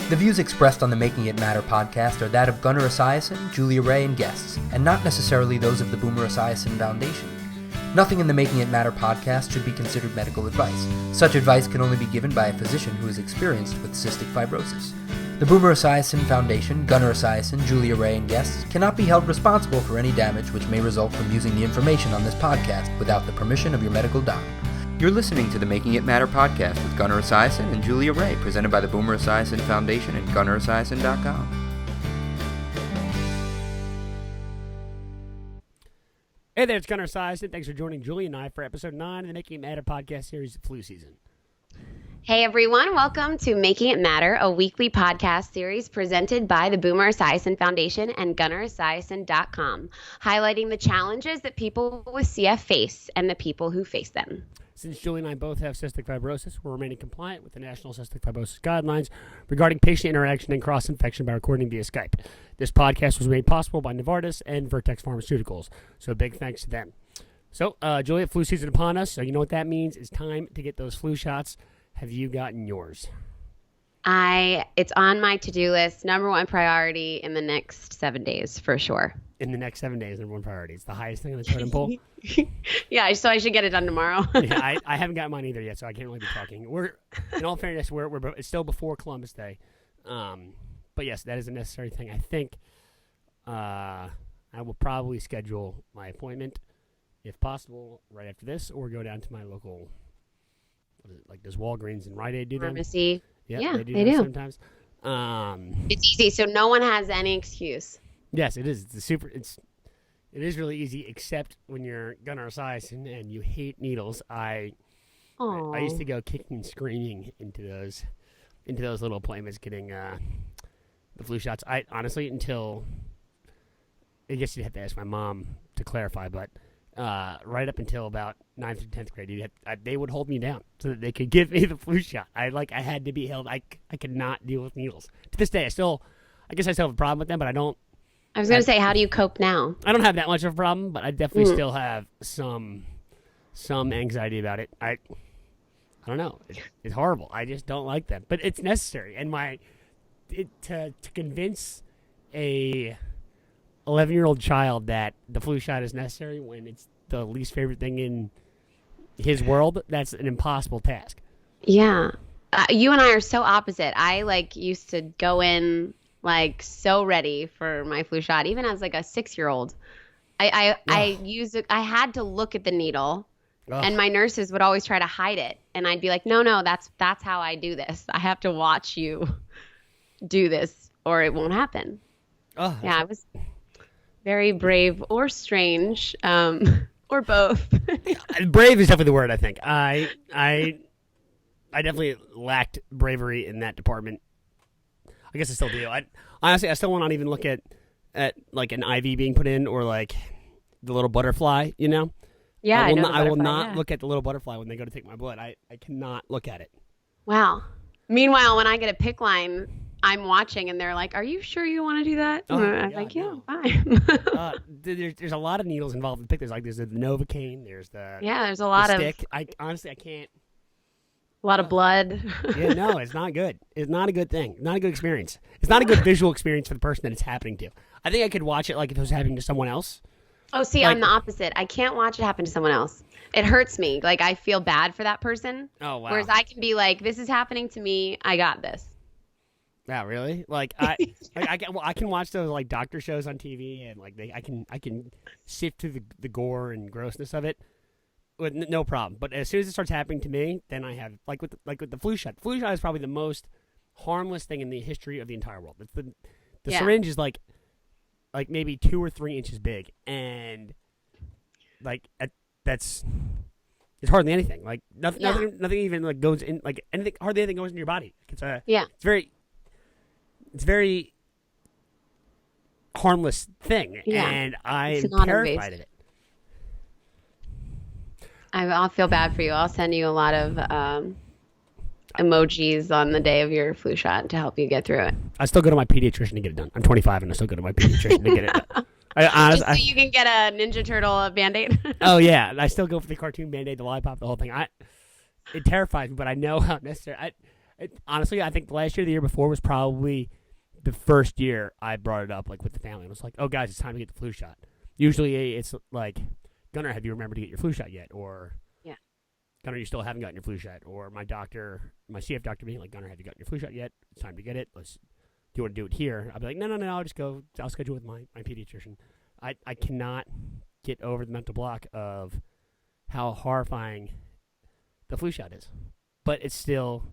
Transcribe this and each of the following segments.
The views expressed on the Making It Matter podcast are that of Gunnar Esiason, Julia Ray, and guests, and not necessarily those of the Boomer Esiason Foundation. Nothing in the Making It Matter podcast should be considered medical advice. Such advice can only be given by a physician who is experienced with cystic fibrosis. The Boomer Esiason Foundation, Gunnar Esiason, Julia Ray, and guests cannot be held responsible for any damage which may result from using the information on this podcast without the permission of your medical doctor. You're listening to the Making It Matter podcast with Gunnar Esiason and Julia Ray, presented by the Boomer Esiason Foundation and GunnarEsiason.com. Hey there, it's Gunnar Esiason. Thanks for joining Julia and I for episode 9 of the Making It Matter podcast series, Flu Season. Hey everyone, welcome to Making It Matter, a weekly podcast series presented by the Boomer Esiason Foundation and GunnarEsiason.com, highlighting the challenges that people with CF face and the people who face them. Since Julie and I both have cystic fibrosis, we're remaining compliant with the National Cystic Fibrosis Guidelines regarding patient interaction and cross-infection by recording via Skype. This podcast was made possible by Novartis and Vertex Pharmaceuticals, so big thanks to them. So, Julia, flu season upon us, so you know what that means. It's time to get those flu shots. Have you gotten yours? It's on my to-do list, number one priority in the next 7 days, for sure. In the next 7 days, number one priority. It's the highest thing on the totem pole. Yeah, so I should get it done tomorrow. Yeah, I haven't got mine either yet, so I can't really be talking. In all fairness, it's still before Columbus Day. But yes, that is a necessary thing. I think I will probably schedule my appointment, if possible, right after this, or go down to my local, does Walgreens and Rite Aid do that? Pharmacy. Yeah, they do. Sometimes. It's easy, so no one has any excuse. Yes, it is. It is really easy, except when you're Gunnar Esiason and you hate needles. I used to go kicking and screaming into those little appointments, getting the flu shots. I honestly, until I guess you'd have to ask my mom to clarify, but right up until about 9th or 10th grade, they would hold me down so that they could give me the flu shot. I had to be held. I could not deal with needles. To this day, I guess I still have a problem with them, but I don't. I was going to say, how do you cope now? I don't have that much of a problem, but I definitely still have some anxiety about it. I don't know. It's horrible. I just don't like them, but it's necessary. And to convince a 11-year-old child that the flu shot is necessary when it's the least favorite thing in his world, that's an impossible task. Yeah. You and I are so opposite. I used to go in so ready for my flu shot, even as a 6-year-old. I had to look at the needle, and my nurses would always try to hide it, and I'd be like, no, that's how I do this. I have to watch you do this, or it won't happen. Yeah, I was very brave or strange, or both. Brave is definitely the word, I think. I definitely lacked bravery in that department. I guess I still do. Honestly, I still will not even look at an IV being put in or the little butterfly, you know? Yeah, I will not look at the little butterfly when they go to take my blood. I cannot look at it. Wow. Meanwhile, when I get a PICC line, I'm watching and they're like, "Are you sure you want to do that?" I'm like, "Yeah, fine." There's a lot of needles involved in PICC. There's the Novocaine. There's there's a lot the of stick. I can't. A lot of blood. Yeah, no, it's not good. It's not a good thing. Not a good experience. It's not a good visual experience for the person that it's happening to. I think I could watch it if it was happening to someone else. Oh, see, I'm the opposite. I can't watch it happen to someone else. It hurts me. I feel bad for that person. Oh, wow. Whereas I can be like, this is happening to me. I got this. Wow, really? I can watch those doctor shows on TV and I can sift through the gore and grossness of it with no problem. But as soon as it starts happening to me, then I have with the flu shot. The flu shot is probably the most harmless thing in the history of the entire world. It's the syringe is maybe 2 or 3 inches big, and it's hardly anything. Nothing even goes in anything. Hardly anything goes into your body. It's very harmless thing, and I'm terrified of it. I'll feel bad for you. I'll send you a lot of emojis on the day of your flu shot to help you get through it. I still go to my pediatrician to get it done. I'm 25 and I still go to my pediatrician to get it done. Just so you can get a Ninja Turtle Band-Aid? Oh, yeah. I still go for the cartoon Band-Aid, the lollipop, the whole thing. It terrifies me, but I know how necessary. Honestly, I think the last year, the year before was probably the first year I brought it up, like with the family. I was like, "Oh, guys, it's time to get the flu shot." Usually, it's like, "Gunnar, have you remembered to get your flu shot yet?" Or, Yeah. "Gunnar, you still haven't gotten your flu shot?" Or my CF doctor being like, "Gunnar, have you gotten your flu shot yet? It's time to get it. Do you want to do it here?" I'll be like, "No, I'll schedule with my pediatrician." I cannot get over the mental block of how horrifying the flu shot is, but it's still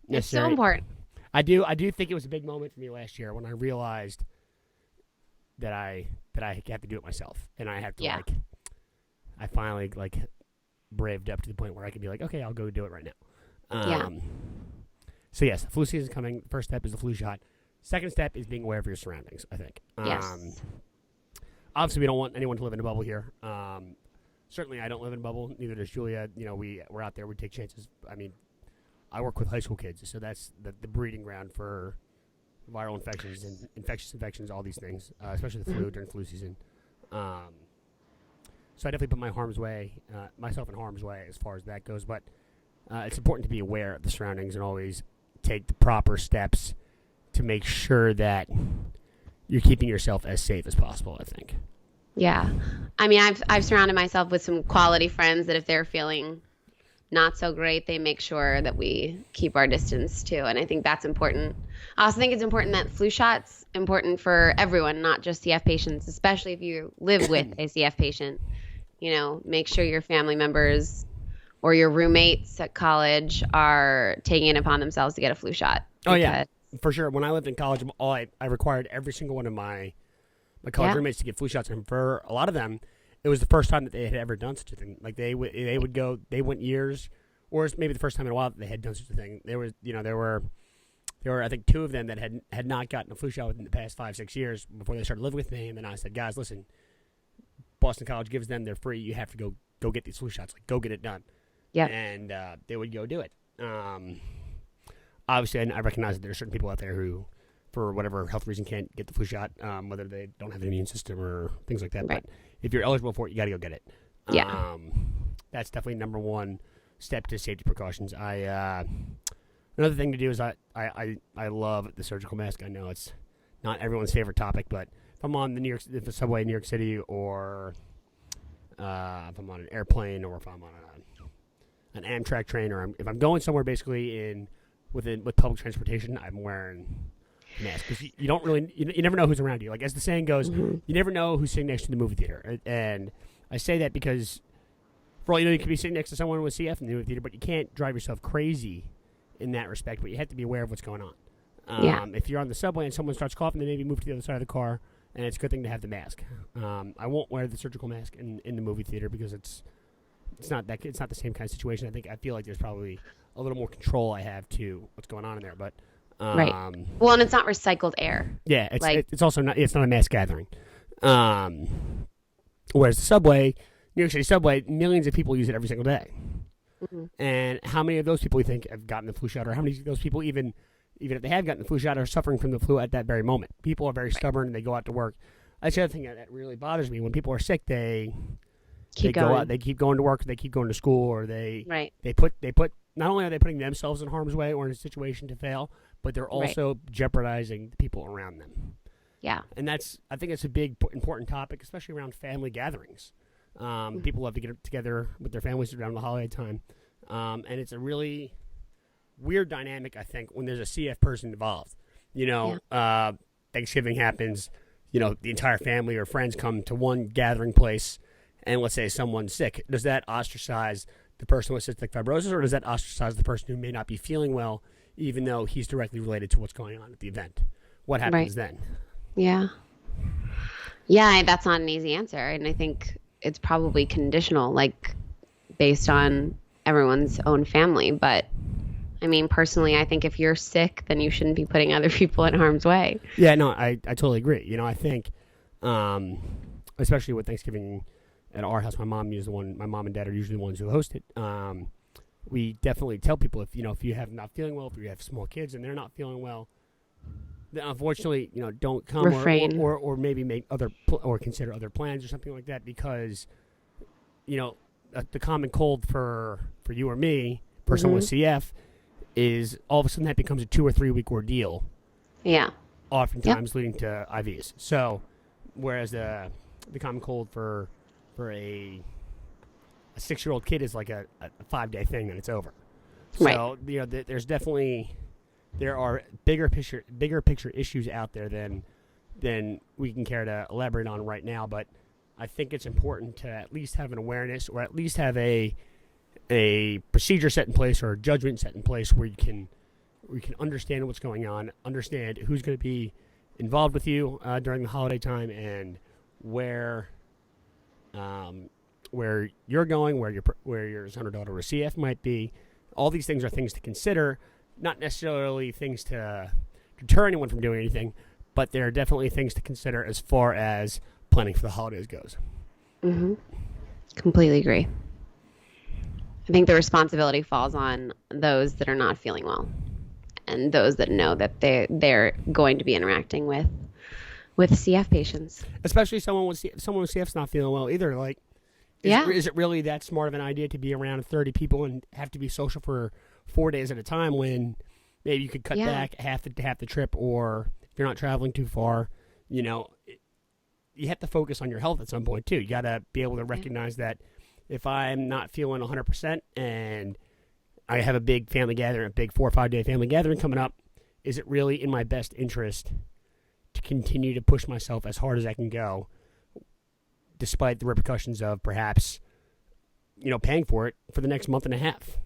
necessary. It's so important. I do think it was a big moment for me last year when I realized that I have to do it myself, and I have to I finally braved up to the point where I could be like, okay, I'll go do it right now. So yes, flu season is coming. First step is the flu shot. Second step is being aware of your surroundings, I think. Yes. Obviously, we don't want anyone to live in a bubble here. Certainly, I don't live in a bubble. Neither does Julia. We're out there. We take chances. I mean, I work with high school kids, so that's the breeding ground for viral infections and infections, all these things, especially the flu during flu season. So I definitely put myself in harm's way as far as that goes. But it's important to be aware of the surroundings and always take the proper steps to make sure that you're keeping yourself as safe as possible, I think. Yeah. I mean, I've surrounded myself with some quality friends that if they're feeling not so great, they make sure that we keep our distance too. And I think that's important. I also think it's important that flu shots important for everyone, not just CF patients, especially if you live with a CF patient. Make sure your family members or your roommates at college are taking it upon themselves to get a flu shot. Oh, yeah, for sure. When I lived in college, I required every single one of my college roommates to get flu shots. And for a lot of them, it was the first time that they had ever done such a thing. Like they went years, or it's maybe the first time in a while that they had done such a thing. There were I think 2 of them that had not gotten a flu shot within the past 5-6 years before they started living with me. And then I said, guys, listen, Boston College gives them, they're free. You have to go get these flu shots. Like, go get it done. Yeah. And they would go do it. Obviously, I recognize that there are certain people out there who, for whatever health reason, can't get the flu shot, whether they don't have an immune system or things like that. Right. But if you're eligible for it, you got to go get it. Yeah. That's definitely number one step to safety precautions. Another thing to do is I love the surgical mask. I know it's not everyone's favorite topic, but if I'm on the subway in New York City, or if I'm on an airplane, or if I'm on an Amtrak train, or if I'm going somewhere basically with public transportation, I'm wearing a mask because you don't really you never know who's around you. Like, as the saying goes, you never know who's sitting next to the movie theater. And I say that because, for all you know, you could be sitting next to someone with CF in the movie theater, but you can't drive yourself crazy in that respect. But you have to be aware of what's going on. If you're on the subway and someone starts coughing, then maybe move to the other side of the car, and it's a good thing to have the mask. I won't wear the surgical mask in the movie theater because it's not the same kind of situation. I feel like there's probably a little more control I have to what's going on in there. But right. Well, and it's not recycled air. Yeah, it's also not. It's not a mass gathering. Whereas the subway, New York City subway, millions of people use it every single day. Mm-hmm. And how many of those people you think have gotten the flu shot, or how many of those people even if they have gotten the flu shot are suffering from the flu at that very moment? People are very stubborn and they go out to work. That's the other thing that really bothers me. When people are sick, they go out, they keep going to work, they keep going to school, or they put not only are they putting themselves in harm's way or in a situation to fail, but they're also jeopardizing the people around them. Yeah. And I think it's a big important topic, especially around family gatherings. People love to get together with their families around the holiday time. And it's a really weird dynamic, I think, when there's a CF person involved. Thanksgiving happens, the entire family or friends come to one gathering place, and let's say someone's sick. Does that ostracize the person with cystic fibrosis, or does that ostracize the person who may not be feeling well, even though he's directly related to what's going on at the event? What happens then? Yeah. Yeah, that's not an easy answer. And I think it's probably conditional, like based on everyone's own family. But I mean, personally, I think if you're sick, then you shouldn't be putting other people in harm's way. Yeah, no, I totally agree. I think, especially with Thanksgiving at our house, my mom and dad are usually the ones who host it. We definitely tell people if you have not feeling well, if you have small kids and they're not feeling well, then unfortunately, don't come. Refrain. or maybe make or consider other plans or something like that, because the common cold for you or me, for someone with CF, is all of a sudden that becomes a 2 or 3 week ordeal. Yeah. Oftentimes leading to IVs. So, whereas the common cold for a 6-year-old kid is like a 5-day thing, and it's over. So there are bigger picture issues out there than we can care to elaborate on right now. But I think it's important to at least have an awareness, or at least have a procedure set in place, or a judgment set in place where you can understand what's going on, understand who's going to be involved with you during the holiday time, and where you're going, where your son or daughter or CF might be. All these things are things to consider, not necessarily things to deter anyone from doing anything, but there are definitely things to consider as far as planning for the holidays goes. Mm-hmm. Completely agree. I think the responsibility falls on those that are not feeling well, and those that know that they're going to be interacting with CF patients. Especially someone with CF's not feeling well either. Like, is it really that smart of an idea to be around 30 people and have to be social for 4 days at a time, when maybe you could cut back half the trip, or if you're not traveling too far, you have to focus on your health at some point too. You got to be able to recognize that if I'm not feeling 100% and I have a big family gathering, a big 4 or 5 day family gathering coming up, is it really in my best interest to continue to push myself as hard as I can go, despite the repercussions of perhaps, paying for it for the next month and a half?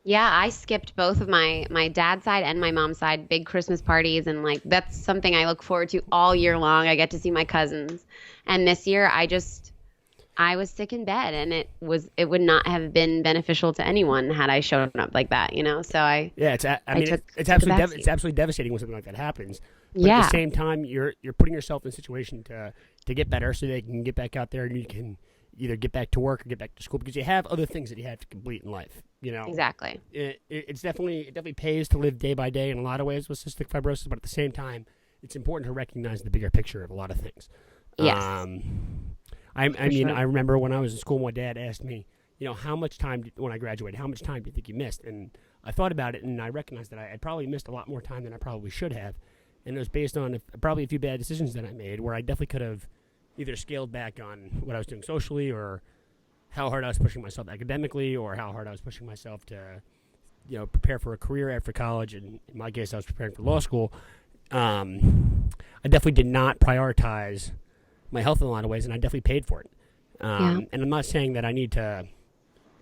Yeah, I skipped both of my dad's side and my mom's side big Christmas parties, and that's something I look forward to all year long. I get to see my cousins, and this year I was sick in bed, and it would not have been beneficial to anyone had I shown up like that, So it's absolutely devastating when something like that happens. But at the same time, you're putting yourself in a situation to get better, so they can get back out there and you can either get back to work or get back to school, because you have other things that you have to complete in life. Exactly. It definitely pays to live day by day in a lot of ways with cystic fibrosis, but at the same time, it's important to recognize the bigger picture of a lot of things. Yes. I remember when I was in school, my dad asked me, how much time, when I graduated, how much time do you think you missed? And I thought about it, and I recognized that I had probably missed a lot more time than I probably should have. And it was based on probably a few bad decisions that I made, where I definitely could have either scaled back on what I was doing socially, or how hard I was pushing myself academically, or how hard I was pushing myself to, prepare for a career after college. And in my case, I was preparing for law school. I definitely did not prioritize my health in a lot of ways, and I definitely paid for it. And I'm not saying that I need to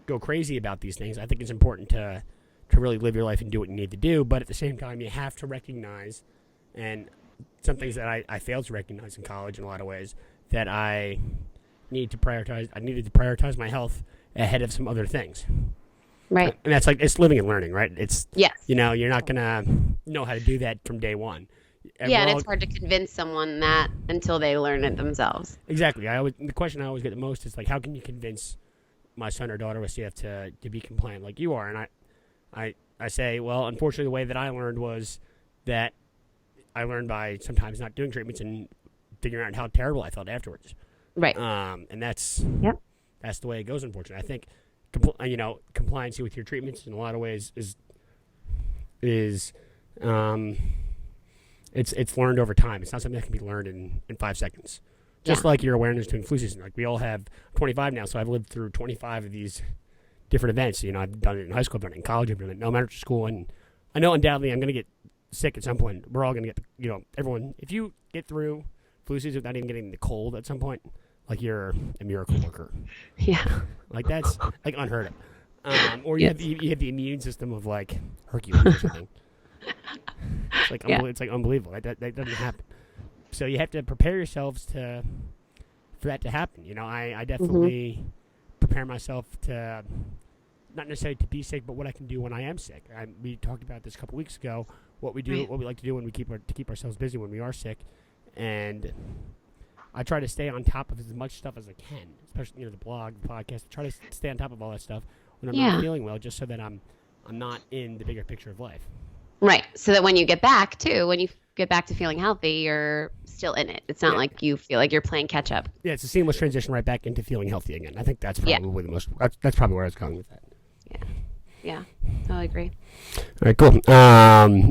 go crazy about these things. I think it's important to really live your life and do what you need to do, but at the same time, you have to recognize, and some things that I failed to recognize in college in a lot of ways, that I needed to prioritize my health ahead of some other things. Right. And that's it's living and learning, right? It's, yes. You're not going to know how to do that from day one. And it's hard to convince someone that until they learn it themselves. Exactly. The question I always get the most is how can you convince my son or daughter with CF to be compliant like you are? And I say, well, unfortunately, the way that I learned was that I learned by sometimes not doing treatments and figuring out how terrible I felt afterwards. Right. And that's the way it goes. Unfortunately, I think compliance with your treatments in a lot of ways is it's learned over time. It's not something that can be learned in 5 seconds. Just like your awareness during flu season. Like, we all have 25 now, so I've lived through 25 of these different events. I've done it in high school, I've done it in college, I've done it in elementary school, and I know undoubtedly I'm going to get sick at some point. We're all going to get, everyone, if you get through flu season without even getting the cold at some point, you're a miracle worker. Yeah. That's unheard of. Or you have the immune system of Hercules or something. It's unbelievable. That doesn't happen. So you have to prepare yourselves for that to happen. I definitely prepare myself to not necessarily to be sick, but what I can do when I am sick. We talked about this a couple weeks ago. What we do, what we like to do when we keep ourselves busy when we are sick, and I try to stay on top of as much stuff as I can, especially the blog, the podcast. I try to stay on top of all that stuff when I'm not feeling well, just so that I'm not in the bigger picture of life. Right. So that when you get back to feeling healthy, you're still in it. It's not like you feel like you're playing catch up. Yeah, it's a seamless transition right back into feeling healthy again. I think that's probably that's probably where I was going with that. Yeah, I agree. All right, cool.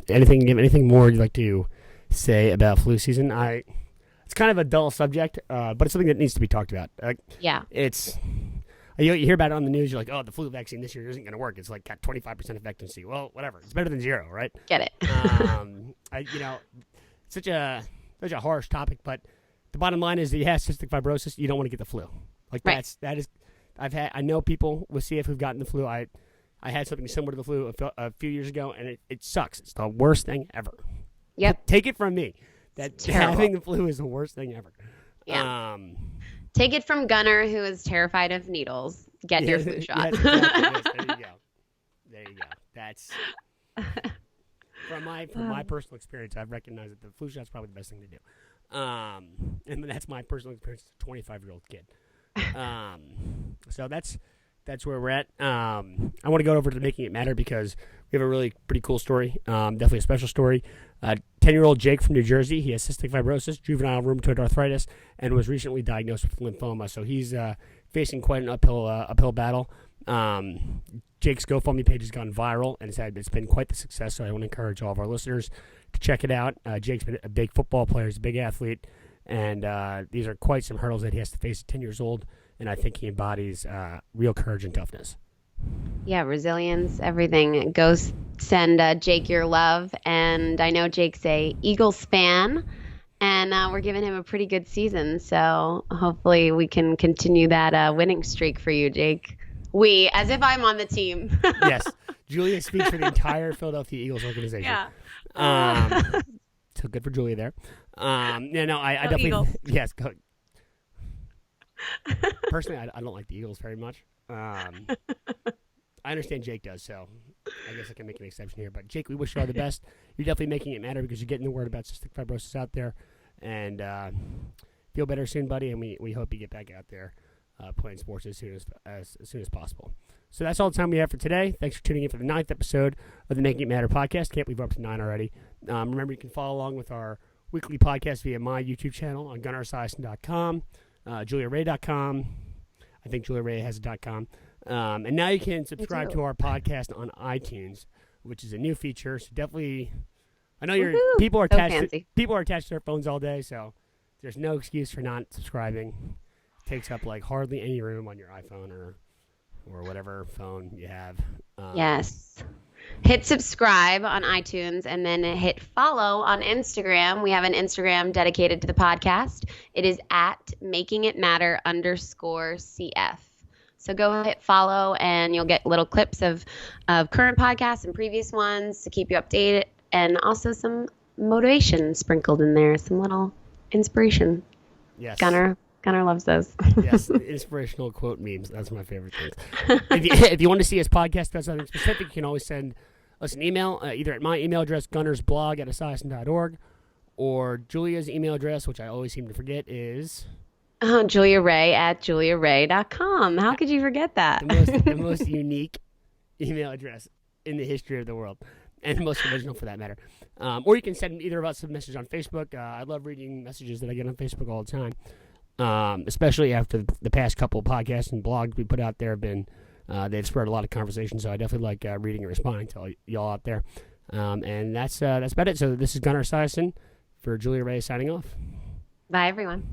Anything more you'd like to say about flu season? It's kind of a dull subject, but it's something that needs to be talked about. Yeah. It's you hear about it on the news. You're like, oh, the flu vaccine this year isn't going to work. It's like got 25% effectiveness. Well, whatever. It's better than zero, right? Get it. Such a harsh topic, but the bottom line is that you have cystic fibrosis, you don't want to get the flu. Like right. I know people with CF who've gotten the flu. I had something similar to the flu a few years ago, and it sucks. It's the worst thing ever. Yep. Take it from me. That having the flu is the worst thing ever. Yeah. Take it from Gunnar, who is terrified of needles. Get your flu shot. Yes, exactly. There you go. That's from my personal experience. I've recognized that the flu shot's probably the best thing to do. And that's my personal experience as a 25-year-old kid. So that's where we're at. I want to go over to Making It Matter because we have a really pretty cool story. Definitely a special story. 10-year-old Jake from New Jersey. He has cystic fibrosis, juvenile rheumatoid arthritis, and was recently diagnosed with lymphoma. So he's facing quite an uphill battle. Jake's GoFundMe page has gone viral, and it's been quite the success. So I want to encourage all of our listeners to check it out. Jake's been a big football player. He's a big athlete, and these are quite some hurdles that he has to face at 10 years old. And I think he embodies real courage and toughness. Yeah, resilience, everything. Go send Jake your love. And I know Jake's a Eagles fan, and we're giving him a pretty good season. So hopefully we can continue that winning streak for you, Jake. As if I'm on the team. Yes. Julia speaks for the entire Philadelphia Eagles organization. Yeah. So good for Julia there. I definitely. Eagles. Yes, go. Personally, I don't like the Eagles very much. I understand Jake does, so I guess I can make an exception here. But Jake, we wish you all the best. You're definitely making it matter because you're getting the word about cystic fibrosis out there. And feel better soon, buddy. And we hope you get back out there playing sports as soon as possible. So that's all the time we have for today. Thanks for tuning in for the 9th episode of the Making It Matter podcast. Can't believe we're up to 9 already. Remember, you can follow along with our weekly podcast via my YouTube channel on GunnarEsiason.com. JuliaRay.com. I think Julia Ray has a .com. And now you can subscribe to our podcast on iTunes, which is a new feature. So definitely, I know people are attached to their phones all day, so there's no excuse for not subscribing. It takes up like hardly any room on your iPhone or whatever phone you have. Yes. Hit subscribe on iTunes and then hit follow on Instagram. We have an Instagram dedicated to the podcast. It is at makingitmatter_CF. So go hit follow and you'll get little clips of current podcasts and previous ones to keep you updated, and also some motivation sprinkled in there, some little inspiration. Yes. Gunnar loves those. Yes, inspirational quote memes. That's my favorite thing. If you want to see us podcast about something specific, you can always send us an email, either at my email address, gunnersblog@esiason.org, or Julia's email address, which I always seem to forget, is... Julia Ray at juliaray.com. How could you forget that? The most unique email address in the history of the world, and the most original for that matter. Or you can send either of us a message on Facebook. I love reading messages that I get on Facebook all the time. Especially after the past couple of podcasts and blogs we put out there have been, they've spurred a lot of conversation. So I definitely like reading and responding to all y'all out there. And that's about it. So this is Gunnar Esiason for Julia Ray signing off. Bye, everyone.